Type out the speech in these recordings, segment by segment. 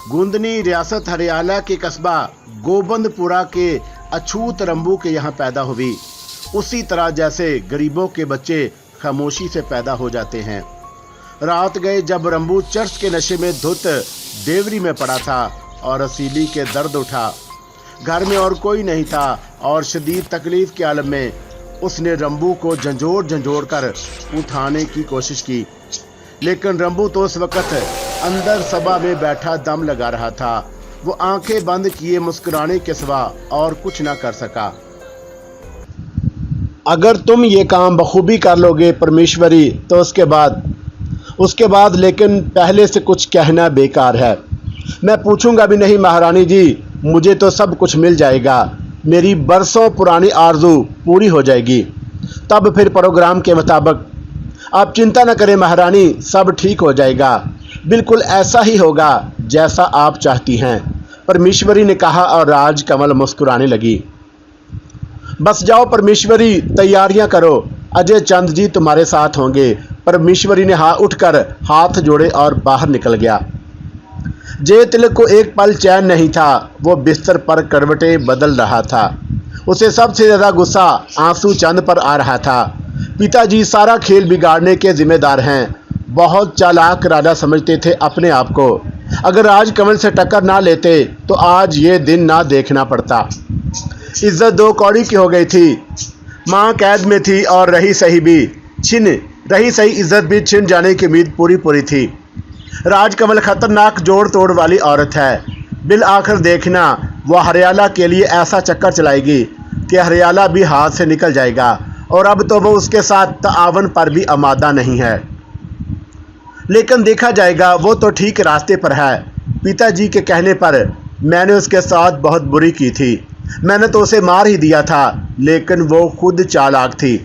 गुंदनी रियासत हरियाणा के कस्बा गोबंदपुरा के अछूत रंबू के यहाँ पैदा हुई। उसी तरह जैसे गरीबों के बच्चे खामोशी से पैदा हो जाते हैं। रात गए जब रंबू चर्च के नशे में धुत देवरी में पड़ा था और रसीली के दर्द उठा। घर में और कोई नहीं था और शदीद तकलीफ के आलम में उसने रंबू को झंझोड़ कर उठाने की कोशिश की, लेकिन रंबू तो उस वक्त अंदर सभा में बैठा दम लगा रहा था। वो आंखें बंद किए मुस्कुराने के सिवा और कुछ ना कर सका। अगर तुम ये काम बखूबी कर लोगे परमेश्वरी, तो उसके बाद लेकिन पहले से कुछ कहना बेकार है। मैं पूछूंगा भी नहीं महारानी जी, मुझे तो सब कुछ मिल जाएगा। मेरी बरसों पुरानी आरजू पूरी हो जाएगी। तब फिर प्रोग्राम के मुताबिक। आप चिंता न करें महारानी, सब ठीक हो जाएगा। बिल्कुल ऐसा ही होगा जैसा आप चाहती हैं, परमेश्वरी ने कहा और राजकमल मुस्कुराने लगी। बस जाओ परमेश्वरी, तैयारियां करो, अजय चंद जी तुम्हारे साथ होंगे। परमेश्वरी ने उठकर हाथ जोड़े और बाहर निकल गया। जय तिलक को एक पल चैन नहीं था। वो बिस्तर पर करवटें बदल रहा था। उसे सबसे ज्यादा गुस्सा आंसू चंद पर आ रहा था। पिताजी सारा खेल बिगाड़ने के जिम्मेदार हैं। बहुत चालाक राजा समझते थे अपने आप को। अगर राजकमल से टक्कर ना लेते तो आज ये दिन ना देखना पड़ता। इज्जत दो कौड़ी की हो गई थी। माँ कैद में थी और रही सही इज्जत भी छिन जाने की उम्मीद पूरी थी। राजकमल खतरनाक जोड़ तोड़ वाली औरत है। बिल आखिर देखना, वह हरियाणा के लिए ऐसा चक्कर चलाएगी कि हरियाणा भी हाथ से निकल जाएगा। और अब तो वो उसके साथ ताआवन पर भी आमादा नहीं है। लेकिन देखा जाएगा, वो तो ठीक रास्ते पर है। पिताजी के कहने पर मैंने उसके साथ बहुत बुरी की थी। मैंने तो उसे मार ही दिया था, लेकिन वो खुद चालाक थी।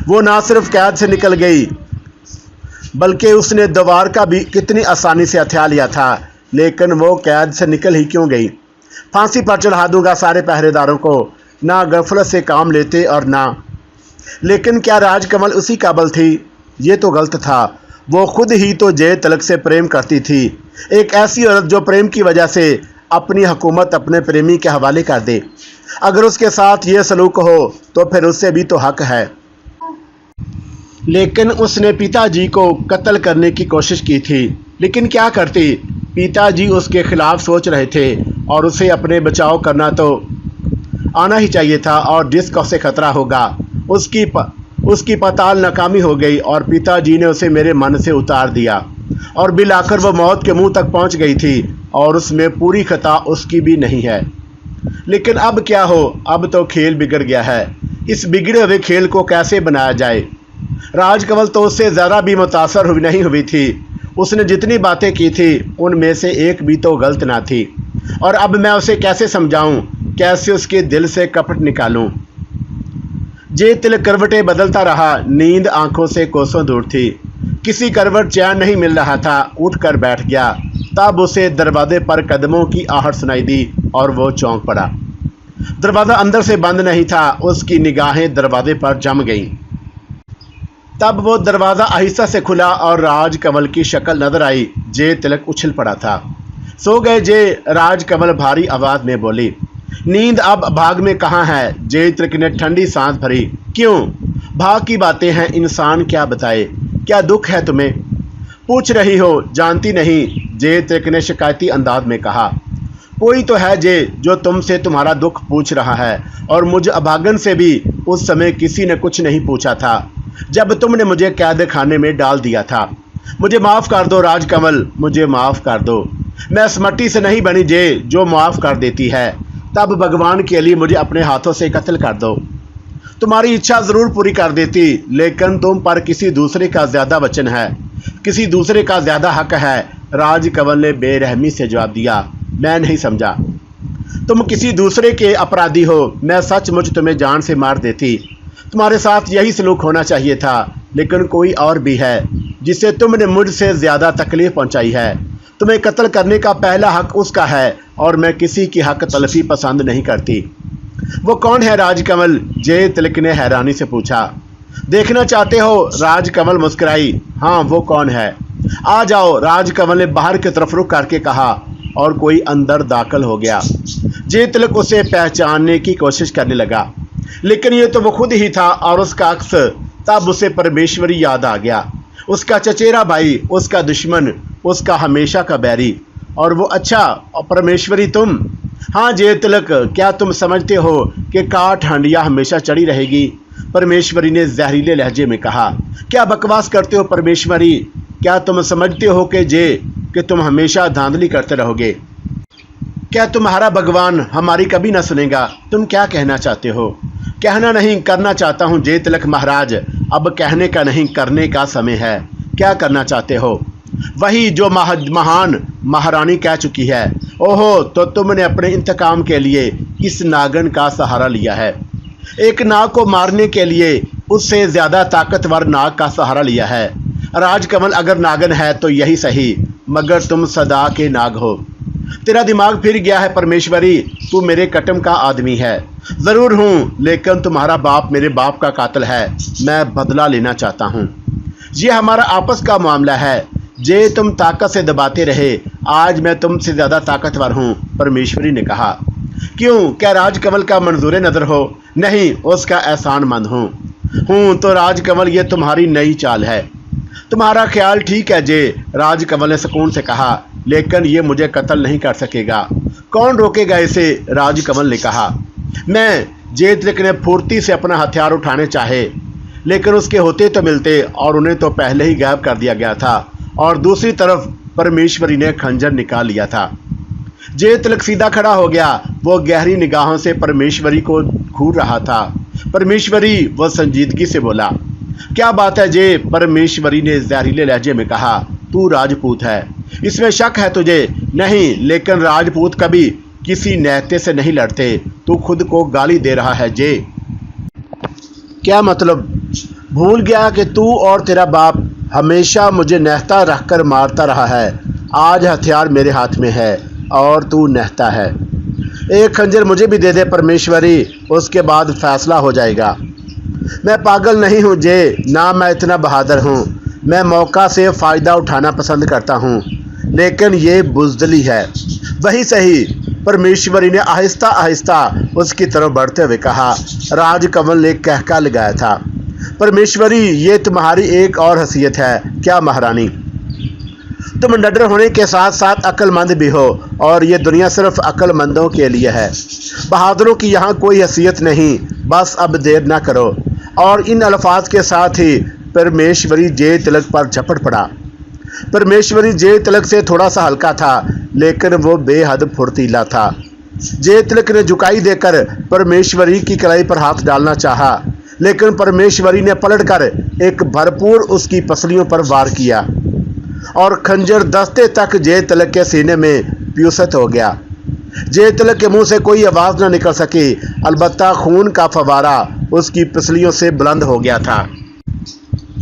वो ना सिर्फ कैद से निकल गई, बल्कि उसने दीवार का भी कितनी आसानी से हथिया लिया था। लेकिन वो कैद से निकल ही क्यों गई? फांसी पर चढ़ा दूंगा सारे पहरेदारों को। ना गफलत से काम लेते और ना। लेकिन क्या राजकमल उसी काबिल थी? ये तो गलत था। वो खुद ही तो जय तिलक से प्रेम करती थी। एक ऐसी औरत जो प्रेम की वजह से अपनी हुकूमत अपने प्रेमी के हवाले कर दे। अगर उसके साथ ये सलूक हो तो फिर उससे भी तो हक है। लेकिन उसने पिताजी को कत्ल करने की कोशिश की थी। लेकिन क्या करती? पिताजी उसके खिलाफ सोच रहे थे और उसे अपने बचाव करना तो आना ही चाहिए था। और जिसका उसे खतरा होगा उसकी पताल नाकामी हो गई और पिताजी ने उसे मेरे मन से उतार दिया। और बिल आखिर वो मौत के मुंह तक पहुंच गई थी और उसमें पूरी खता उसकी भी नहीं है। लेकिन अब क्या हो, अब तो खेल बिगड़ गया है। इस बिगड़े हुए खेल को कैसे बनाया जाए? राजकमल तो उससे ज़रा भी मुतासर नहीं हुई थी। उसने जितनी बातें की थी उनमें से एक भी तो गलत ना थी। और अब मैं उसे कैसे समझाऊं, कैसे उसके दिल से कपट निकालूं? जय तिलक करवटें बदलता रहा। नींद आंखों से कोसों दूर थी। किसी करवट चैन नहीं मिल रहा था। उठकर बैठ गया। तब उसे दरवाजे पर कदमों की आहट सुनाई दी और वो चौंक पड़ा। दरवाज़ा अंदर से बंद नहीं था। उसकी निगाहें दरवाजे पर जम गईं। तब वो दरवाज़ा आहिस्ता से खुला और राजकमल की शक्ल नजर आई। जय तिलक उछल पड़ा था। सो गए जय? राजकमल भारी आवाज़ में बोली। नींद अब भाग में कहाँ है? जय तिलक ने ठंडी सांस भरी। क्यों? भाग की बातें हैं, इंसान क्या बताए। क्या दुख है तुम्हें? पूछ रही हो, जानती नहीं? जय तिलक ने शिकायती अंदाज में कहा। कोई तो है जय जो तुमसे तुम्हारा दुख पूछ रहा है। और मुझ अभागन से भी उस समय किसी ने कुछ नहीं पूछा था जब तुमने मुझे कैद खाने में डाल दिया था। मुझे माफ़ कर दो राजकमल, मुझे माफ़ कर दो। मैं इस मट्टी से नहीं बनी जय जो माफ़ कर देती है। तब भगवान के लिए मुझे अपने हाथों से कत्ल कर दो। तुम्हारी इच्छा ज़रूर पूरी कर देती, लेकिन तुम पर किसी दूसरे का ज़्यादा वचन है, किसी दूसरे का ज़्यादा हक है। राजकमल ने बेरहमी से जवाब दिया। मैं नहीं समझा। तुम किसी दूसरे के अपराधी हो। मैं सचमुच तुम्हें जान से मार देती। तुम्हारे साथ यही सलूक होना चाहिए था। लेकिन कोई और भी है जिसे तुमने मुझसे ज़्यादा तकलीफ पहुंचाई है। तुम्हें कत्ल करने का पहला हक उसका है और मैं किसी की हक तलफी पसंद नहीं करती। वो कौन है राजकमल? जय तिलक ने हैरानी से पूछा। देखना चाहते हो? राजकमल मुस्कुराई। हाँ, वो कौन है? आ जाओ, राजकमल ने बाहर की तरफ रुख करके कहा और कोई अंदर दाखिल हो गया। जे तिलक उसे पहचानने की कोशिश करने लगा, लेकिन ये तो वो खुद ही था और उसका अक्स। तब उसे परमेश्वरी याद आ गया, उसका चचेरा भाई, उसका दुश्मन, उसका हमेशा का बैरी। और वो, अच्छा परमेश्वरी तुम? हाँ जे तिलक, क्या तुम समझते हो कि काठ हंडिया हमेशा चढ़ी रहेगी? परमेश्वरी ने जहरीले लहजे में कहा। क्या बकवास करते हो परमेश्वरी? क्या तुम समझते हो कि तुम हमेशा धांधली करते रहोगे? क्या तुम्हारा भगवान हमारी कभी न सुनेगा? तुम क्या कहना चाहते हो? कहना नहीं, करना चाहता हूँ जे तिलक महाराज। अब कहने का नहीं, करने का समय है। क्या करना चाहते हो? वही जो महान महारानी कह चुकी है। ओहो, तो तुमने अपने इंतकाम के लिए इस नागन का सहारा लिया है। एक नाग को मारने के लिए उससे ज्यादा ताकतवर नाग का सहारा लिया है। राजकमल अगर नागन है तो यही सही, मगर तुम सदा के नाग हो। तेरा दिमाग फिर गया है परमेश्वरी, तू मेरे कटम का आदमी है। जरूर हूँ, लेकिन तुम्हारा बाप मेरे बाप का कातिल है। मैं बदला लेना चाहता हूँ। ये हमारा आपस का मामला है। जे तुम ताकत से दबाते रहे, आज मैं तुमसे ज्यादा ताकतवर हूँ, परमेश्वरी ने कहा। क्यों? क्या राजकमल का मंजूर नजर हो? नहीं, उसका एहसान मंद हूँ। तो राजकमल, ये तुम्हारी नई चाल है। तुम्हारा ख्याल ठीक है जे, राजकमल ने सुकून से कहा, लेकिन ये मुझे कत्ल नहीं कर सकेगा। कौन रोकेगा इसे? राजकमल ने कहा। मैं, जे तिलक ने फुर्ती से अपना हथियार उठाने चाहे, लेकिन उसके होते तो मिलते और उन्हें तो पहले ही गायब कर दिया गया था। और दूसरी तरफ परमेश्वरी ने खंजर निकाल लिया था। जे तिलक सीधा खड़ा हो गया। वो गहरी निगाहों से परमेश्वरी को घूर रहा था। परमेश्वरी, वो संजीदगी से बोला। क्या बात है जे? परमेश्वरी ने जहरीले लहजे में कहा। तू राजपूत है, इसमें शक है तुझे? नहीं, लेकिन राजपूत कभी किसी नैते से नहीं लड़ते। तू खुद को गाली दे रहा है जे। क्या मतलब? भूल गया कि तू और तेरा बाप हमेशा मुझे नहता रखकर मारता रहा है। आज हथियार मेरे हाथ में है और तू नहता है। एक खंजर मुझे भी दे दे परमेश्वरी, उसके बाद फैसला हो जाएगा। मैं पागल नहीं हूँ जे, ना मैं इतना बहादुर हूँ। मैं मौका से फ़ायदा उठाना पसंद करता हूँ, लेकिन ये बुज़दिली है। वही सही, परमेश्वरी ने आहिस्ता आहिस्ता उसकी तरफ बढ़ते हुए कहा। राजकमल ने कहका लगाया था। परमेश्वरी, ये तुम्हारी एक और हैसियत है। क्या महारानी? तुम निडर होने के साथ साथ अक्लमंद भी हो, और ये दुनिया सिर्फ अक्लमंदों के लिए है। बहादुरों की यहाँ कोई हैसियत नहीं। बस अब देर ना करो। और इन अल्फाज के साथ ही परमेश्वरी जे तिलक पर झपट पड़ा। परमेश्वरी जे तिलक से थोड़ा सा हल्का था, लेकिन वो बेहद फुर्तीला था। जे तिलक ने झुकाई देकर परमेश्वरी की कलाई पर हाथ डालना चाहा, लेकिन परमेश्वरी ने पलटकर एक भरपूर उसकी पसलियों पर वार किया और खंजर दस्ते तक जे तिलक के सीने में प्यूसत हो गया। जे तिलक के मुंह से कोई आवाज़ न निकल सकी, अलबत्ता खून का फवारा उसकी पसलियों से बुलंद हो गया था।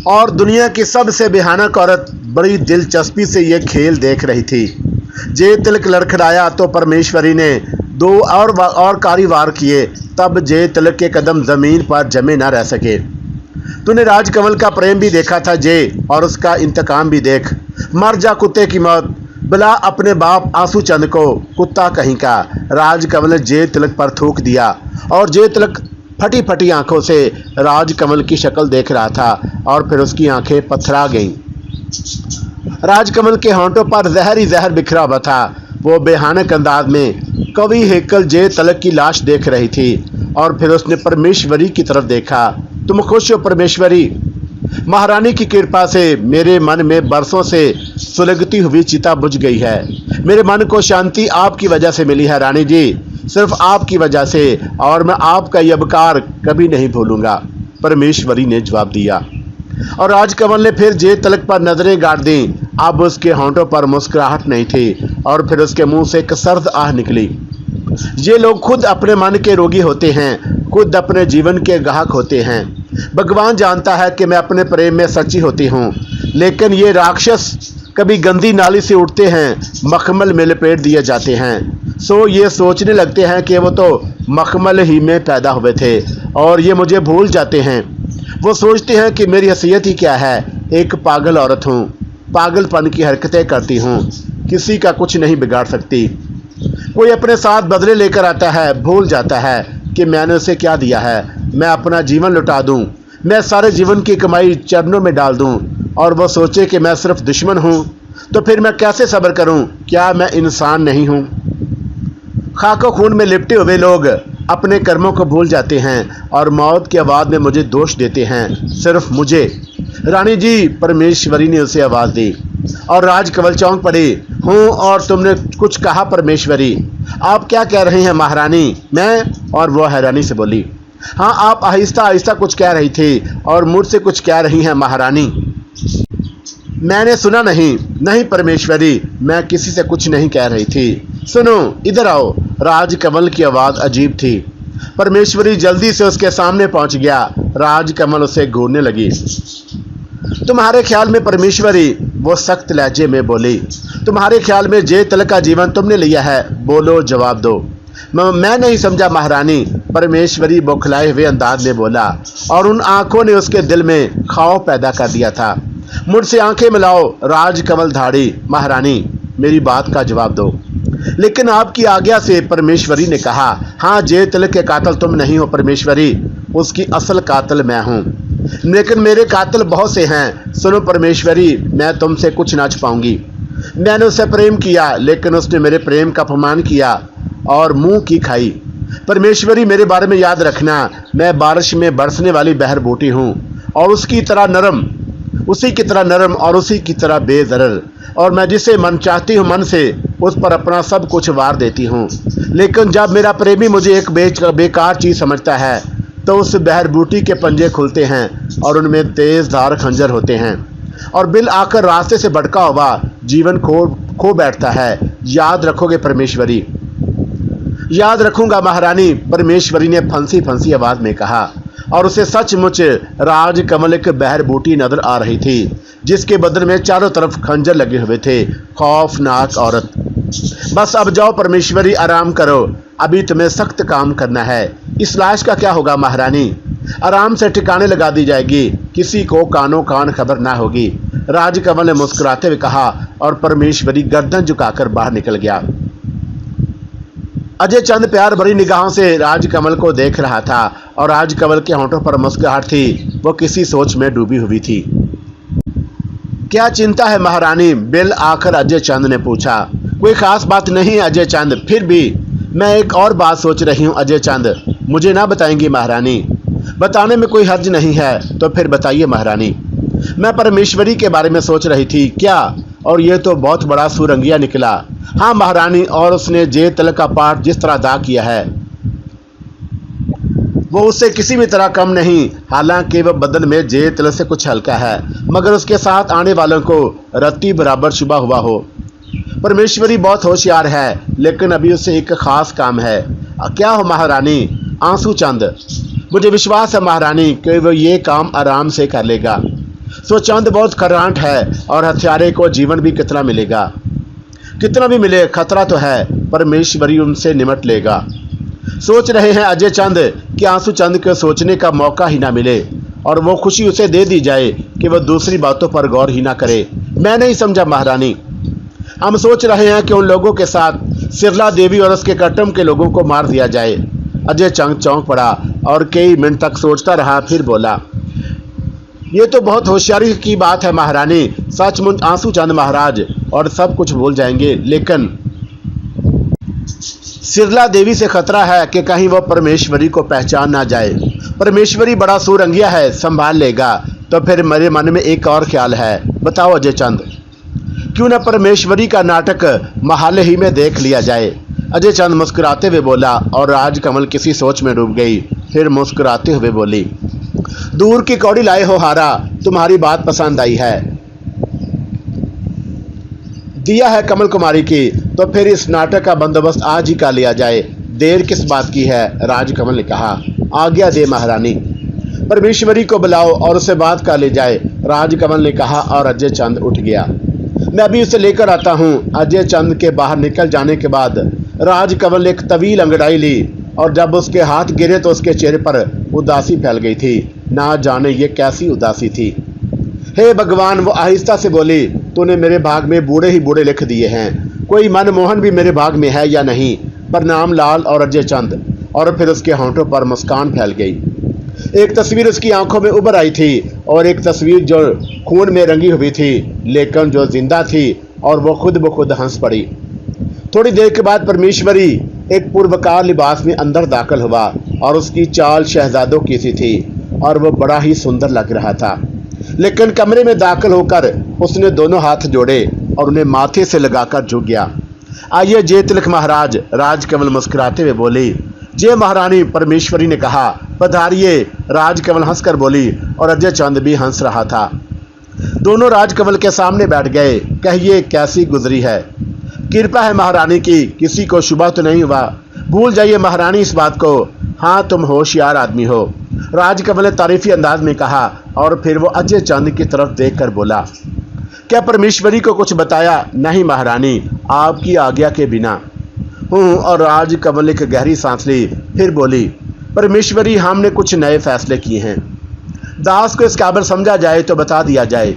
और दुनिया की सबसे भयानक औरत बड़ी दिलचस्पी से ये खेल देख रही थी। जे तिलक लड़खड़ाया तो परमेश्वरी ने दो और कारी वार किए। तब जे तिलक के कदम जमीन पर जमे न रह सके। तूने राजकमल का प्रेम भी देखा था जे, और उसका इंतकाम भी देख। मर जा कुत्ते की मौत, बुला अपने बाप आंसू चंद को, कुत्ता कहीं का। राजकमल ने जे तिलक पर थूक दिया और जे तिलक फटी फटी आंखों से राजकमल की शक्ल देख रहा था और फिर उसकी आंखें पथरा गईं। राजकमल के होंठों पर जहर ही जहर बिखरा हुआ था। वो बेहानक अंदाज में कवि हेकल जे तिलक की लाश देख रही थी और फिर उसने परमेश्वरी की तरफ देखा। तुम खुश हो परमेश्वरी? महारानी की कृपा से मेरे मन में बरसों से सुलगती हुई चिता बुझ गई है। मेरे मन को शांति आपकी वजह से मिली है रानी जी, सिर्फ आपकी वजह से, और मैं आपका ये उपकार कभी नहीं भूलूंगा, परमेश्वरी ने जवाब दिया। और राजकमल ने फिर जे तिलक पर नजरें गाड़ दी। अब उसके होंठों पर मुस्कुराहट नहीं थी और फिर उसके मुंह से एक सर्द आह निकली। ये लोग खुद अपने मन के रोगी होते हैं, खुद अपने जीवन के गाहक होते हैं। भगवान जानता है कि मैं अपने प्रेम में सच्ची होती हूँ, लेकिन ये राक्षस कभी गंदी नाली से उठते हैं, मखमल में लपेट दिए जाते हैं। सो ये सोचने लगते हैं कि वो तो मखमल ही में पैदा हुए थे और ये मुझे भूल जाते हैं। वो सोचते हैं कि मेरी हैसियत ही क्या है, एक पागल औरत हूँ। पागलपन की हरकतें करती हूँ, किसी का कुछ नहीं बिगाड़ सकती। कोई अपने साथ बदले लेकर आता है, भूल जाता है कि मैंने उसे क्या दिया है। मैं अपना जीवन लुटा दूँ, मैं सारे जीवन की कमाई चरणों में डाल दूँ और वो सोचे कि मैं सिर्फ दुश्मन हूँ, तो फिर मैं कैसे सब्र करूँ? क्या मैं इंसान नहीं हूँ? खाको खून में लिपटे हुए लोग अपने कर्मों को भूल जाते हैं और मौत की आवाज़ में मुझे दोष देते हैं, सिर्फ मुझे। रानी जी, परमेश्वरी ने उसे आवाज़ दी और राज कवल चौंक पड़े। हूँ, और तुमने कुछ कहा परमेश्वरी? आप क्या कह रहे हैं महारानी? मैं? और वो हैरानी से बोली, हाँ, आप आहिस्ता आहिस्ता कुछ कह रही थी और मुझसे कुछ कह रही हैं महारानी। मैंने सुना नहीं। नहीं परमेश्वरी, मैं किसी से कुछ नहीं कह रही थी। सुनो, इधर आओ। राजकमल की आवाज़ अजीब थी। परमेश्वरी जल्दी से उसके सामने पहुंच गया। राजकमल उसे घूरने लगी। तुम्हारे ख्याल में परमेश्वरी, वो सख्त लहजे में बोली, तुम्हारे ख्याल में जे तल का जीवन तुमने लिया है? बोलो, जवाब दो। मैं नहीं समझा महारानी, परमेश्वरी बौखलाए हुए अंदाज में बोला, और उन आंखों ने उसके दिल में खौफ पैदा कर दिया था। मुझसे आंखें मिलाओ, राजकमल धाड़ी। महारानी, मेरी बात का जवाब दो। लेकिन आपकी आज्ञा से, परमेश्वरी ने कहा। हाँ, जे तिल के कातिल तुम नहीं हो परमेश्वरी, उसकी असल कातिल मैं हूँ। लेकिन मेरे कातिल बहुत से हैं। सुनो परमेश्वरी, मैं तुमसे कुछ ना छुपाऊंगी। मैंने उससे प्रेम किया, लेकिन उसने मेरे प्रेम का अपमान किया और मुंह की खाई। परमेश्वरी, मेरे बारे में याद रखना, मैं बारिश में बरसने वाली बहर बूटी हूँ और उसकी तरह नरम, उसी की तरह नरम और उसी की तरह बेजरर, और मैं जिसे मन चाहती हूँ मन से उस पर अपना सब कुछ वार देती हूँ। लेकिन जब मेरा प्रेमी मुझे एक बेकार चीज़ समझता है तो उस बहर बूटी के पंजे खुलते हैं और उनमें तेज धार खंजर होते हैं और बिल आकर रास्ते से भटका हुआ जीवन खो बैठता है। याद रखोगे परमेश्वरी? याद रखूंगा महारानी, परमेश्वरी ने फंसी फंसी आवाज में कहा, और उसे सचमुच राजकमल एक बहर बूटी नजर आ रही थी जिसके बदन में चारों तरफ खंजर लगे हुए थे। खौफनाक औरत। बस अब जाओ परमेश्वरी, आराम करो, अभी तुम्हें सख्त काम करना है। इस लाश का क्या होगा महारानी? आराम से ठिकाने लगा दी जाएगी, किसी को कानों कान खबर ना होगी। राजकमल ने मुस्कुराते हुए कहा और परमेश्वरी गर्दन झुकाकर बाहर निकल गया। अजय चंद प्यार भरी निगाहों से राजकमल को देख रहा था और राजकमल के होंठों पर मुस्कुराहट थी। वो किसी सोच में डूबी हुई थी। क्या चिंता है महारानी? बिल आकर अजय चंद ने पूछा। कोई खास बात नहीं अजय चंद, फिर भी मैं एक और बात सोच रही हूँ अजय चंद। मुझे ना बताएंगी महारानी? बताने में कोई हर्ज नहीं है। तो फिर बताइए महारानी। मैं परमेश्वरी के बारे में सोच रही थी। क्या? और ये तो बहुत बड़ा सुरंगिया निकला। हाँ महारानी, और उसने जे तल का पाठ जिस तरह अदा किया है वो उससे किसी भी तरह कम नहीं। हालांकि वह बदन में जे तल से कुछ हल्का है, मगर उसके साथ आने वालों को रत्ती बराबर शुबा हुआ हो। परमेश्वरी बहुत होशियार है, लेकिन अभी उससे एक खास काम है। क्या हो महारानी? आंसू चंद। मुझे विश्वास है महारानी कि वह ये काम आराम से कर लेगा। सो चंद बहुत खर्राट है और हथियारे को जीवन भी कितना मिलेगा। कितना भी मिले, खतरा तो है, परमेश्वरी उनसे निमट लेगा। सोच रहे हैं अजय चंद कि आंसू चंद को सोचने का मौका ही ना मिले और वो खुशी उसे दे दी जाए कि वह दूसरी बातों पर गौर ही ना करे। मैं नहीं समझा महारानी। हम सोच रहे हैं कि उन लोगों के साथ सिरला देवी और उसके कट्टम के लोगों को मार दिया जाए। अजय चंद चौंक पड़ा और कई मिनट तक सोचता रहा, फिर बोला, ये तो बहुत होशियारी की बात है महारानी। सचमुच आंसू चंद महाराज और सब कुछ भूल जाएंगे, लेकिन सिरला देवी से खतरा है कि कहीं वो परमेश्वरी को पहचान ना जाए। परमेश्वरी बड़ा सूरंगिया है, संभाल लेगा। तो फिर मेरे मन में एक और ख्याल है। बताओ अजय चंद, क्यों ना परमेश्वरी का नाटक महल ही में देख लिया जाए? अजय चंद मुस्कुराते हुए बोला और राजकमल किसी सोच में डूब गई। फिर मुस्कुराते हुए बोली, दूर की कौड़ी लाए हो हारा, तुम्हारी बात पसंद आई है। दिया है कमल कुमारी की, तो फिर इस नाटक का बंदोबस्त आज ही कर लिया जाए। देर किस बात की है? राजकमल ने कहा। आज्ञा दे महारानी। परमेश्वरी को बुलाओ और उससे बात कर ले जाए, राजकमल ने कहा और अजय चंद उठ गया। मैं अभी उसे लेकर आता हूँ। अजय चंद के बाहर निकल जाने के बाद राजकमल ने एक तवील अंगड़ाई ली और जब उसके हाथ गिरे तो उसके चेहरे पर उदासी फैल गई थी। ना जाने ये कैसी उदासी थी। हे भगवान, वो आहिस्ता से बोली, तूने मेरे भाग में बूढ़े ही बूढ़े लिख दिए हैं, कोई मनमोहन भी मेरे भाग में है या नहीं? प्रणाम लाल और अजय चंद। और फिर उसके होंठों पर मुस्कान फैल गई। एक तस्वीर उसकी आंखों में उभर आई थी, और एक तस्वीर जो खून में रंगी हुई थी लेकिन जो जिंदा थी, और वो खुद ब खुद हंस पड़ी। थोड़ी देर के बाद परमेश्वरी एक पूर्वकार लिबास में अंदर दाखिल हुआ, और उसकी चाल शहजादों की सी थी, और वो बड़ा ही सुंदर लग रहा था। लेकिन कमरे में दाखिल होकर उसने दोनों हाथ जोड़े और उन्हें माथे से लगाकर झुक गया। आइए जय तिलक महाराज, राजकमल मुस्कुराते हुए बोली। जय महारानी, परमेश्वरी ने कहा। पधारिए, राजकमल हंसकर बोली, और अजय चंद भी हंस रहा था। दोनों राजकमल के सामने बैठ गए। कहिए, कैसी गुजरी है? कृपा है महारानी की, किसी को शुबा तो नहीं हुआ? भूल जाइए महारानी इस बात को। हाँ, तुम होशियार आदमी हो, राजकमल ने तारीफी अंदाज में कहा, और फिर वो अजय चंद की तरफ देखकर बोला, क्या परमेश्वरी को कुछ बताया? नहीं महारानी, आपकी आज्ञा के बिना। और राजकमल एक गहरी सांस ली, फिर बोली, परमेश्वरी, हमने कुछ नए फैसले किए हैं। दास को इस काबिल समझा जाए तो बता दिया जाए।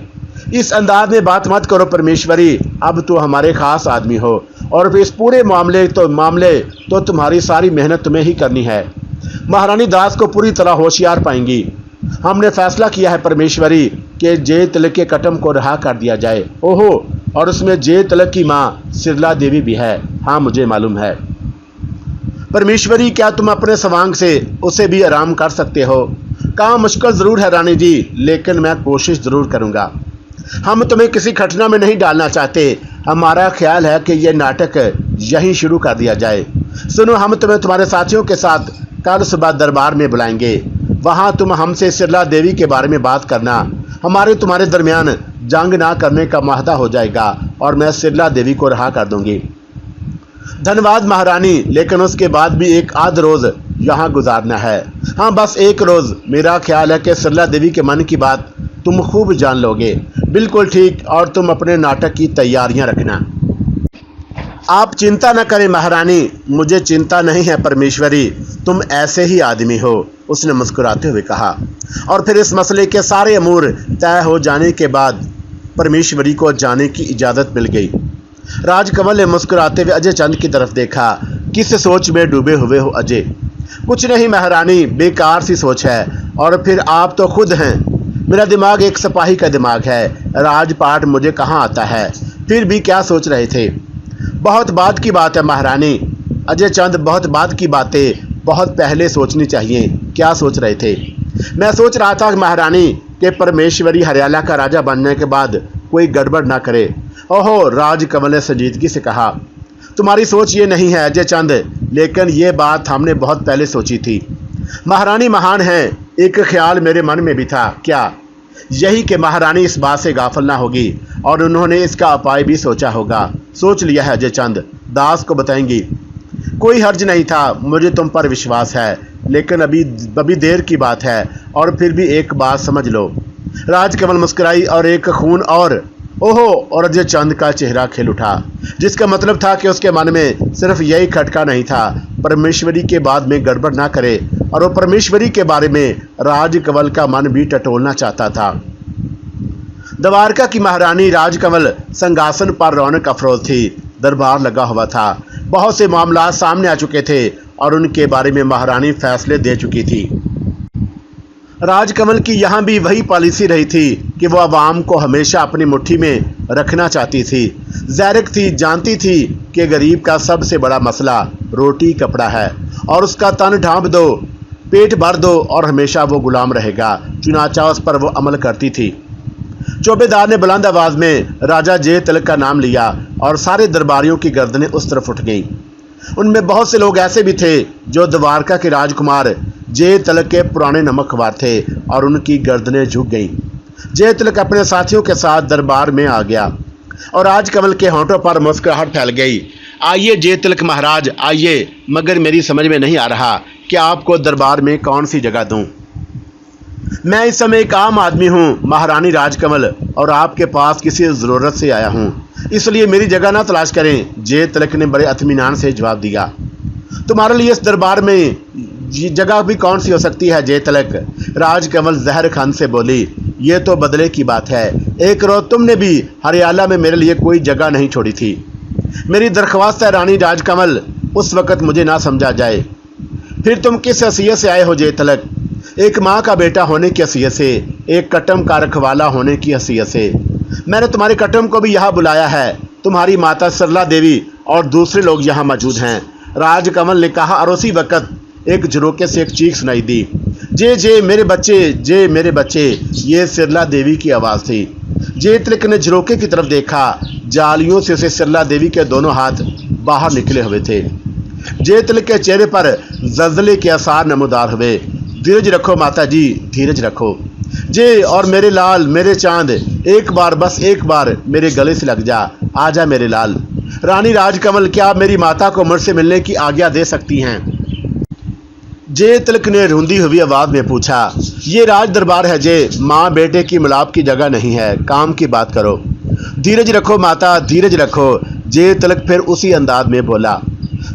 इस अंदाज में बात मत करो परमेश्वरी, अब तो हमारे खास आदमी हो, और इस पूरे मामले तो तुम्हारी सारी मेहनत तुम्हें ही करनी है। महारानी दास को पूरी तरह होशियार पाएंगी। हमने फैसला किया है परमेश्वरी कि जय तिलक के कटम को रहा कर दिया जाए। ओहो, और उसमें जय तिलक की माँ सिरला देवी भी है। हाँ, मुझे मालूम है। परमेश्वरी, क्या तुम अपने सवांग से उसे भी आराम कर सकते हो? काम मुश्किल जरूर है रानी जी, लेकिन मैं कोशिश जरूर करूंगा। हम तुम्हें किसी घटना में नहीं डालना चाहते। हमारा ख्याल है कि यह नाटक यहीं शुरू कर दिया जाए। सुनो, हम तुम्हें तुम्हारे साथियों के साथ कल सुबह दरबार में बुलाएंगे। वहां तुम हमसे सिरला देवी के बारे में बात करना। हमारे तुम्हारे दरमियान जंग ना करने का माहदा हो जाएगा, और मैं सिरला देवी को रहा कर दूंगी। धन्यवाद महारानी, लेकिन उसके बाद भी एक आध रोज यहाँ गुजारना है। हाँ, बस एक रोज। मेरा ख्याल है कि सिरला देवी के मन की बात तुम खूब जान लोगे। बिल्कुल ठीक, और तुम अपने नाटक की तैयारियां रखना। आप चिंता न करें महारानी, मुझे चिंता नहीं है परमेश्वरी, तुम ऐसे ही आदमी हो, उसने मुस्कुराते हुए कहा। और फिर इस मसले के सारे अमूर तय हो जाने के बाद परमेश्वरी को जाने की इजाज़त मिल गई। राजकमल ने मुस्कुराते हुए अजय चंद की तरफ देखा। किस सोच में डूबे हुए हो अजय? कुछ नहीं महारानी, बेकार सी सोच है। और फिर आप तो खुद हैं। मेरा दिमाग एक सिपाही का दिमाग है, राजपाट मुझे कहाँ आता है। फिर भी क्या सोच रहे थे? बहुत बात की बात है महारानी। अजय चंद, बहुत बात की बातें बहुत पहले सोचनी चाहिए। क्या सोच रहे थे? मैं सोच रहा था महारानी कि परमेश्वरी हरियाणा का राजा बनने के बाद कोई गड़बड़ ना करे। ओहो, राजकमल ने संजीदगी से कहा। तुम्हारी सोच ये नहीं है अजय चंद, लेकिन ये बात हमने बहुत पहले सोची थी। महारानी महान है, एक ख्याल मेरे मन में भी था। क्या? यही कि महारानी इस बात से गाफिल ना होगी, और उन्होंने इसका उपाय भी सोचा होगा। सोच लिया है अजय चंद, दास को बताएंगी। कोई हर्ज नहीं था, मुझे तुम पर विश्वास है, लेकिन अभी देर की बात है। और फिर भी एक बात समझ लो। राजकमल मुस्कुराई, और एक खून और ओहो, और अजय चंद का चेहरा खिल उठा, जिसका मतलब था कि उसके मन में सिर्फ यही खटका नहीं था, परमेश्वरी के बाद में गड़बड़ ना करे, और वो परमेश्वरी के बारे में राजकमल का मन भी टटोलना चाहता था। द्वारका की महारानी राजकमल संगासन पर रौनक अफरोज थी। दरबार लगा हुआ था, बहुत से मामला सामने आ चुके थे, और उनके बारे में महारानी फैसले दे चुकी थी। राजकमल की यहाँ भी वही पॉलिसी रही थी कि वो अवाम को हमेशा अपनी मुट्ठी में रखना चाहती थी। ज़ैरक थी, जानती थी कि गरीब का सबसे बड़ा मसला रोटी कपड़ा है, और उसका तन ढांप दो, पेट भर दो, और हमेशा वो गुलाम रहेगा। चुनाचा उस पर वो अमल करती थी। चौबेदार ने बुलंद आवाज में राजा जय तिलक का नाम लिया, और सारे दरबारियों की गर्दनें उस तरफ उठ गईं। उनमें बहुत से लोग ऐसे भी थे जो द्वारका के राजकुमार जय तिलक के पुराने नमकवार थे, और उनकी गर्दनें झुक गईं। जय तिलक अपने साथियों के साथ दरबार में आ गया, और राजकमल के होंठों पर मुस्कुराहट फैल गई। आइए जय तिलक महाराज, आइए, मगर मेरी समझ में नहीं आ रहा कि आपको दरबार में कौन सी जगह दूं। मैं इस समय एक आम आदमी हूँ महारानी राजकमल, और आपके पास किसी ज़रूरत से आया हूँ, इसलिए मेरी जगह ना तलाश करें। जय तिलक ने बड़े इत्मीनान से जवाब दिया। तुम्हारे लिए इस दरबार में जगह भी कौन सी हो सकती है जय तिलक? राजकमल जहर खान से बोली। ये तो बदले की बात है। एक रोज तुमने भी हरियाला में मेरे लिए कोई जगह नहीं छोड़ी थी। मेरी दरख्वास्त है रानी राजकमल, उस वक़्त मुझे ना समझा जाए। फिर तुम किस हैसियत से आए हो जय तिलक? एक माँ का बेटा होने की हैसियत से, एक कटम का रखवाला होने की हैसियत से। मैंने तुम्हारे कटम को भी यहाँ बुलाया है। तुम्हारी माता सरला देवी और दूसरे लोग यहाँ मौजूद हैं। राजकमल ने कहा और उसी वक़्त एक झरोके से एक चीख सुनाई दी, जे जे मेरे बच्चे, जे मेरे बच्चे। ये सरला देवी की आवाज़ थी। जय तिलक ने झरोके की तरफ देखा। जालियों से उसे सरला देवी के दोनों हाथ बाहर निकले हुए थे। जय तिलक के चेहरे पर जल्जले के आसार नमूदार हुए। धीरज रखो माता जी, धीरज रखो। जे और मेरे लाल, मेरे चांद, एक बार, बस एक बार मेरे गले से लग जा। आजा मेरे लाल। रानी राजकमल, क्या आप मेरी माता को मुझसे मिलने की आज्ञा दे सकती हैं? जय तिलक ने रूंधी हुई आवाज में पूछा। ये राज दरबार है जय, माँ बेटे की मिलाप की जगह नहीं है। काम की बात करो। धीरज रखो माता, धीरज रखो। जय तिलक फिर उसी अंदाज में बोला।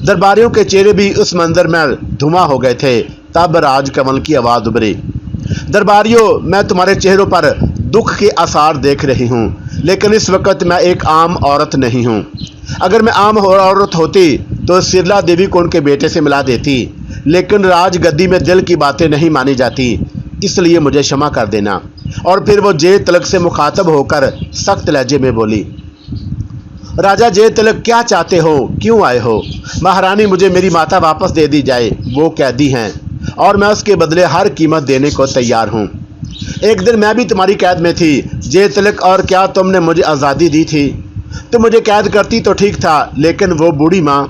दरबारियों के चेहरे भी उस मंजर में धुआं हो गए थे। तब राजकमल की आवाज उभरी, दरबारियों, मैं तुम्हारे चेहरों पर दुख के आसार देख रही हूँ, लेकिन इस वक्त मैं एक आम औरत नहीं हूँ। अगर मैं आम औरत होती तो सिरला देवी को उनके बेटे से मिला देती, लेकिन राजगद्दी में दिल की बातें नहीं मानी जाती, इसलिए मुझे क्षमा कर देना। और फिर वो जय तिलक से मुखातब होकर सख्त लहजे में बोली, राजा जय तिलक, क्या चाहते हो? क्यों आए हो? महारानी, मुझे मेरी माता वापस दे दी जाए। वो कैदी हैं और मैं उसके बदले हर कीमत देने को तैयार हूँ। एक दिन मैं भी तुम्हारी कैद में थी जय तिलक, और क्या तुमने मुझे आज़ादी दी थी? तुम मुझे कैद करती तो ठीक था, लेकिन वो बूढ़ी माँ।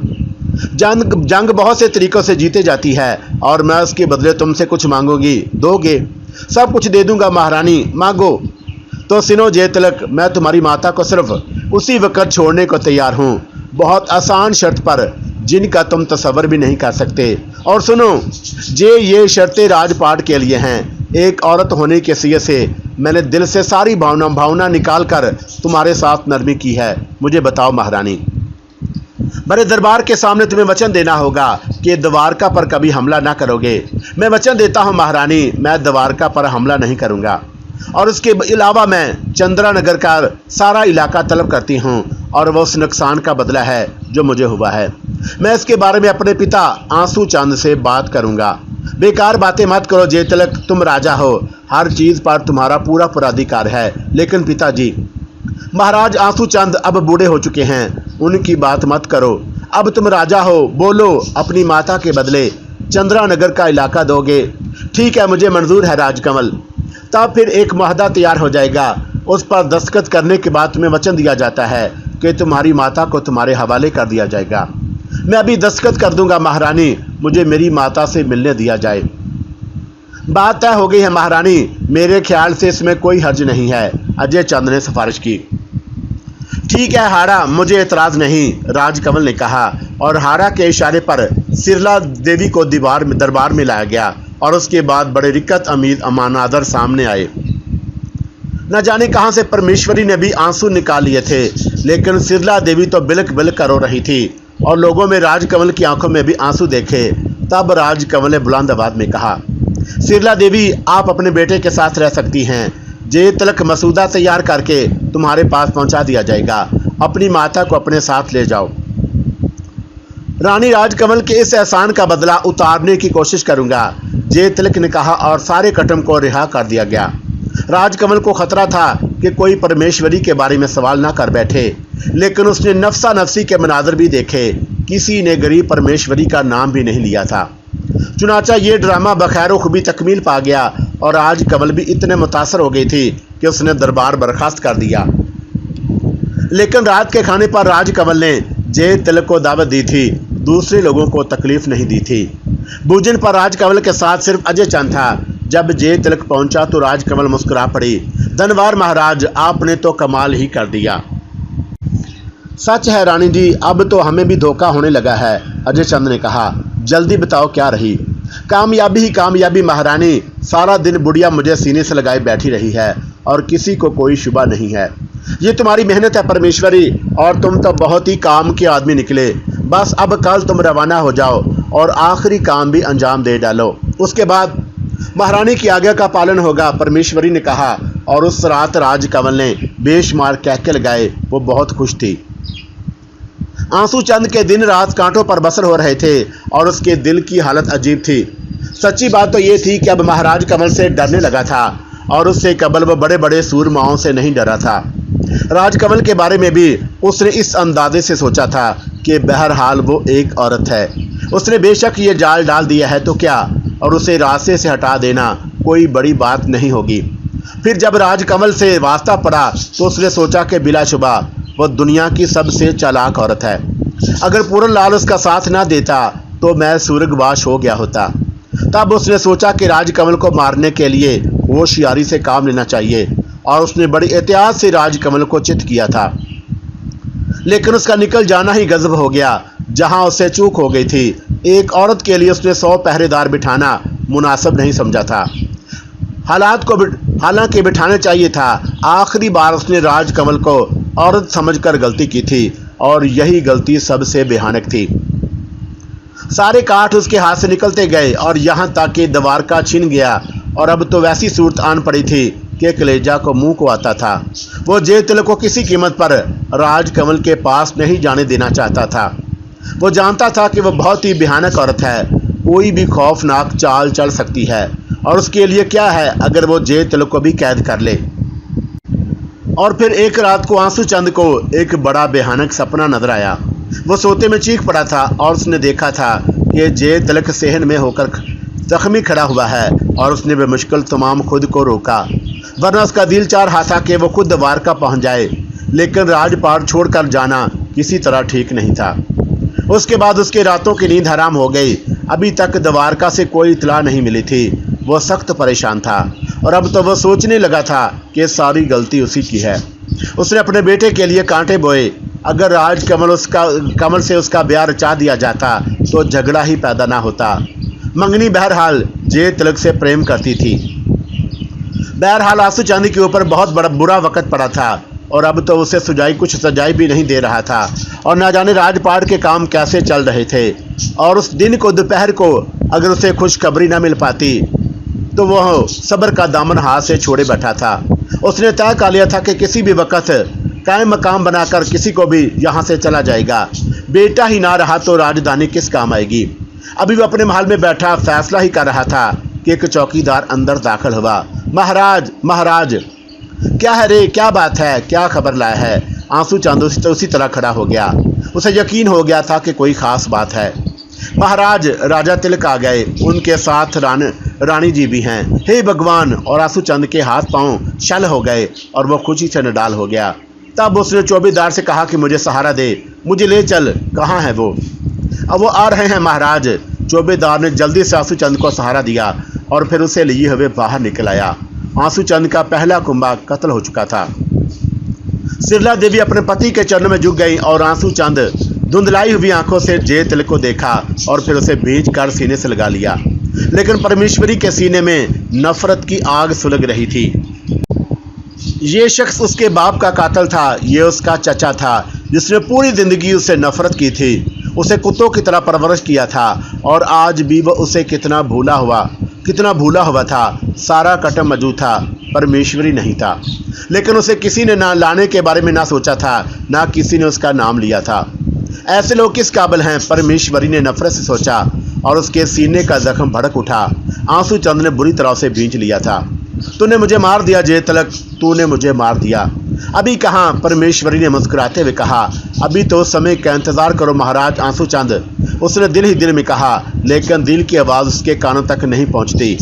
जंग बहुत से तरीक़ों से जीते जाती है और मैं उसके बदले तुमसे कुछ मांगूंगी, दोगे? सब कुछ दे दूंगा महारानी, मांगो। तो सुनो जय तिलक, मैं तुम्हारी माता को सिर्फ उसी वक्त छोड़ने को तैयार हूँ, बहुत आसान शर्त पर, जिनका तुम तसव्वुर भी नहीं कर सकते। और सुनो जे, ये शर्तें राजपाट के लिए हैं। एक औरत होने की हैसियत से मैंने दिल से सारी भावना निकाल कर तुम्हारे साथ नरमी की है। मुझे बताओ महारानी। मेरे दरबार के सामने तुम्हें वचन देना होगा कि द्वारका पर कभी हमला ना करोगे। मैं वचन देता हूँ महारानी, मैं द्वारका पर हमला नहीं करूँगा, और उसके अलावा मैं चंद्रानगर का सारा इलाका तलब करती हूँ, और वो उस नुकसान का बदला है जो मुझे हुआ है। मैं इसके बारे में अपने पिता आंसू चंद से बात करूँगा। बेकार बातें मत करो जय तिलक, तुम राजा हो, हर चीज़ पर तुम्हारा पूरा अधिकार है। लेकिन पिताजी, महाराज आंसू चंद अब बूढ़े हो चुके हैं, उनकी बात मत करो। अब तुम राजा हो, बोलो, अपनी माता के बदले चंद्रानगर का इलाका दोगे? ठीक है, मुझे मंजूर है राजकमल। तब फिर एक मुआहदा तैयार हो जाएगा। उस पर दस्तखत करने के बाद तुम्हें वचन दिया जाता है कि तुम्हारी माता को तुम्हारे हवाले कर दिया जाएगा। मैं अभी दस्तखत कर दूंगा महारानी, मुझे मेरी माता से मिलने दिया जाए। बात तय हो गई है महारानी, मेरे ख्याल से इसमें कोई हर्ज नहीं है। अजय चंद ने सिफारिश की। ठीक है हाड़ा, मुझे एतराज़ नहीं, राजकमल ने कहा, और हाड़ा के इशारे पर सिरला देवी को दरबार में लाया गया, और उसके बाद बड़े रिक्कत अमीर अमानादर सामने आए। न जाने कहाँ से परमेश्वरी ने भी आंसू निकाल लिए थे, लेकिन सिरला देवी तो बिलक बिलक कर रो रही थी, और लोगों में राजकमल की आंखों में भी आंसू देखे। तब राजकमल ने बुलंद आवाज में कहा, सिरला देवी, आप अपने बेटे के साथ रह सकती हैं। जय तिलक मसूदा तैयार करके तुम्हारे पास पहुंचा दिया जाएगा। अपनी माता को अपने साथ ले जाओ। रानी राजकमल के इस एहसान का बदला उतारने की कोशिश करूंगा, जय तिलक ने कहा, और सारे कटम को रिहा कर दिया गया। राजकमल को खतरा था कि कोई परमेश्वरी के बारे में सवाल ना कर बैठे, लेकिन उसने नफसा नफसी के मनाजर भी देखे। किसी ने गरीब परमेश्वरी का नाम भी नहीं लिया था। चुनाचा ये ड्रामा बखैर खूबी तकमील पा गया, और राजकमल भी इतने मुतासर हो गई थी कि उसने दरबार बर्खास्त कर दिया। लेकिन रात के खाने पर राजकमल ने जय तिलक को दावत दी थी, दूसरे लोगों को तकलीफ नहीं दी थी। भोजन पर राजकमल के साथ सिर्फ अजय चंद था। जब जय तिलक पहुंचा तो राजकमल मुस्कुरा पड़ी। धन्यवाद महाराज, आपने तो कमाल ही कर दिया। सच है रानी जी, अब तो हमें भी धोखा होने लगा है, अजय चंद ने कहा। जल्दी बताओ क्या रही? कामयाबी ही कामयाबी महारानी, सारा दिन बुढ़िया मुझे सीने से लगाए बैठी रही है, और किसी को कोई शुबा नहीं है। ये तुम्हारी मेहनत है परमेश्वरी, और तुम तो बहुत ही काम के आदमी निकले। बस अब कल तुम रवाना हो जाओ और आखिरी काम भी अंजाम दे डालो, उसके बाद महारानी की आज्ञा का पालन होगा, परमेश्वरी ने कहा, और उस रात राजकमल ने बेशुमार कहके लगाए। वो बहुत खुश थी। आंसू चंद के दिन रात कांटों पर बसर हो रहे थे और उसके दिल की हालत अजीब थी। सच्ची बात तो ये थी कि अब महाराज कमल से डरने लगा था और उससे कबल वो बड़े बड़े सूरमाओं से नहीं डरा था। राजकमल के बारे में भी उसने इस अंदाजे से सोचा था कि बहरहाल वो एक औरत है। उसने बेशक ये जाल डाल दिया है तो क्या, और उसे रास्ते से हटा देना कोई बड़ी बात नहीं होगी। फिर जब राजकमल से वास्ता पड़ा तो उसने सोचा कि बिलाशुबा वो दुनिया की सबसे चालाक औरत है। अगर पूरन लाल उसका साथ ना देता तो मैं स्वर्गवास हो गया होता। तब उसने सोचा कि राजकमल को मारने के लिए होशियारी से काम लेना चाहिए और उसने बड़ी एहतियात से राजकमल को चित किया था। लेकिन उसका निकल जाना ही गजब हो गया। जहां उससे चूक हो गई थी, एक औरत के लिए उसने 100 पहरेदार बिठाना मुनासिब नहीं समझा था। हालांकि बिठाना चाहिए था। आखिरी बार उसने राजकमल को औरत समझकर गलती की थी और यही गलती सबसे भयानक थी। सारे काठ उसके हाथ से निकलते गए और यहाँ तक कि द्वारका छिन गया और अब तो वैसी सूरत आन पड़ी थी कि कलेजा को मुंह को आता था। वो जेतल को किसी कीमत पर राजकमल के पास नहीं जाने देना चाहता था। वो जानता था कि वो बहुत ही भयानक औरत है, कोई भी खौफनाक चाल चल सकती है और उसके लिए क्या है अगर वो जेतल को भी कैद कर ले। और फिर एक रात को आंसू चंद को एक बड़ा भयानक सपना नजर आया। वो सोते में चीख पड़ा था और उसने देखा था कि जे तिलक सेहन में होकर जख्मी खड़ा हुआ है और उसने बेमुश्किल तमाम खुद को रोका, वरना उसका दिल चाह रहा था कि वो खुद द्वारका पहुंच जाए। लेकिन राजपाट छोड़कर जाना किसी तरह ठीक नहीं था। उसके बाद उसके रातों की नींद हराम हो गई। अभी तक द्वारका से कोई इतला नहीं मिली थी। वो सख्त परेशान था और अब तो वो सोचने लगा था कि सारी गलती उसी की है। उसने अपने बेटे के लिए कांटे बोए। अगर राजकमल से उसका ब्याह रचा दिया जाता तो झगड़ा ही पैदा ना होता। मंगनी बहरहाल जे तिलक से प्रेम करती थी। बहरहाल आंसू चंद के ऊपर बहुत बड़ा बुरा वक्त पड़ा था और अब तो उसे कुछ सजाई भी नहीं दे रहा था और ना जाने राजपाट के काम कैसे चल रहे थे। और उस दिन को दोपहर को अगर उसे खुशखबरी न मिल पाती तो वह सब्र का दामन हाथ से छोड़े बैठा था। उसने तय कर लिया था कि किसी भी वक्त कायम मकाम बनाकर किसी को भी यहाँ से चला जाएगा। बेटा ही ना रहा तो राजधानी किस काम आएगी। अभी वो अपने महल में बैठा फैसला ही कर रहा था कि एक चौकीदार अंदर दाखिल हुआ। महाराज, महाराज। क्या है रे, क्या बात है, क्या खबर लाया है? आंसू चंद उसी तरह खड़ा हो गया। उसे यकीन हो गया था कि कोई खास बात है। महाराज, राजा तिलक आ गए, उनके साथ रानी जी भी हैं। हे भगवान! और आंसू चंद के हाथ पांव शल हो गए और वो खुशी से निडाल हो गया। तब उसने चौबेदार से कहा कि मुझे सहारा दे, मुझे ले चल। कहाँ है वो? अब वो आ रहे हैं महाराज। चौबेदार ने जल्दी से आंसू चंद को सहारा दिया और फिर उसे लिए हुए बाहर निकल आया। आंसू चंद का पहला कुंभा कत्ल हो चुका था। सिरला देवी अपने पति के चरणों में झुक गई और आंसू चंद धुंधलाई हुई आंखों से जे तिलक को देखा और फिर उसे भींच कर सीने से लगा लिया। लेकिन परमेश्वरी के सीने में नफरत की आग सुलग रही थी। ये शख्स उसके बाप का कातिल था। ये उसका चचा था जिसने पूरी जिंदगी उससे नफरत की थी, उसे कुत्तों की तरह परवरिश किया था और आज भी वह उसे कितना भूला हुआ था। सारा कटम मौजूद था, परमेश्वरी नहीं था। लेकिन उसे किसी ने ना लाने के बारे में ना सोचा था, ना किसी ने उसका नाम लिया था। ऐसे लोग किस काबिल हैं? परमेश्वरी ने नफरत से सोचा और उसके सीने का जख्म भड़क उठा। आंसू चंद ने बुरी तरह से भींच लिया था। तूने मुझे मार दिया जे तिलक, तूने मुझे मार दिया। अभी कहाँ? परमेश्वरी ने मुस्कुराते हुए कहा। अभी तो समय का इंतजार करो महाराज आंसू चंद, उसने दिल ही दिल में कहा, लेकिन दिल की आवाज़ उसके कानों तक नहीं पहुंचती।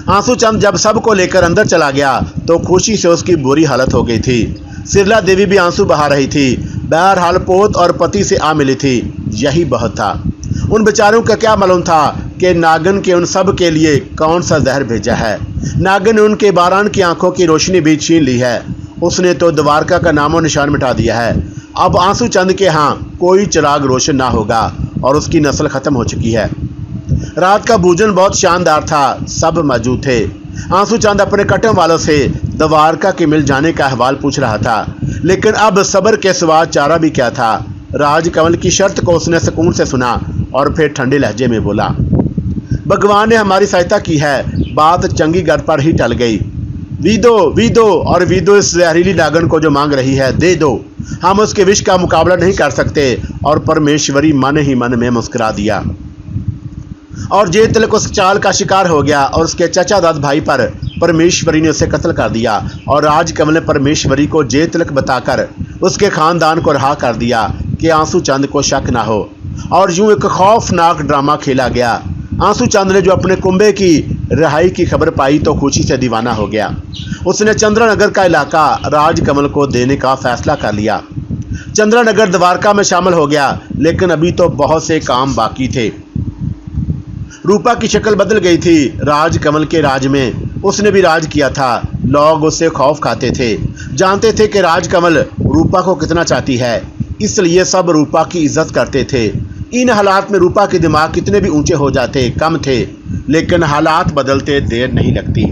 आंसू चंद जब सबको लेकर अंदर चला गया तो खुशी से उसकी बुरी हालत हो गई थी। सिरला देवी भी आंसू बहा रही थी। बहरहाल पोत और पति से आ मिली थी, यही बहुत था। उन बेचारों का क्या मालूम था कि नागन के उन सब के लिए कौन सा जहर भेजा है। नागन ने उनके बारान की आंखों की रोशनी भी छीन ली है। उसने तो द्वारका का नामो निशान मिटा दिया है। अब आंसू चंद के यहाँ कोई चिराग रोशन ना होगा और उसकी नस्ल खत्म हो चुकी है। रात का भोजन बहुत शानदार था, सब मौजूद थे। आंसू चंद अपने कटम वालों से द्वारका के मिल जाने का अहवाल पूछ रहा था, लेकिन अब सब्र के सिवा चारा भी क्या था। राजकमल की शर्त को उसने सुकून से सुना और फिर ठंडे लहजे में बोला, भगवान ने हमारी सहायता की है, बात चंगी घर पर ही टल गई। वी दो, और वी दो इस जहरीली नागन को जो मांग रही है, दे दो, हम उसके विष का मुकाबला नहीं कर सकते। और परमेश्वरी मन ही मन में मुस्कुरा दिया और जे तिलक उस चाल का शिकार हो गया और उसके चचा दाद भाई पर परमेश्वरी ने उसे कत्ल कर दिया। और राजकमल ने परमेश्वरी को जे तिलक बताकर उसके खानदान को रहा कर दिया कि आंसू चंद को शक ना हो। और यूं एक खौफनाक ड्रामा खेला गया। आंसू चंद ने जो अपने कुंबे की रिहाई की खबर पाई तो खुशी से दीवाना हो गया। उसने चंद्रनगर का इलाका राजकमल को देने का फैसला कर लिया। चंद्रनगर द्वारका में शामिल हो गया, लेकिन अभी तो बहुत से काम बाकी थे। रूपा की शक्ल बदल गई थी। राजकमल के राज में उसने भी राज किया था। लोग उससे खौफ खाते थे, जानते थे कि राजकमल रूपा को कितना चाहती है, इसलिए सब रूपा की इज्जत करते थे। इन हालात में रूपा के दिमाग कितने भी ऊंचे हो जाते कम थे, लेकिन हालात बदलते देर नहीं लगती।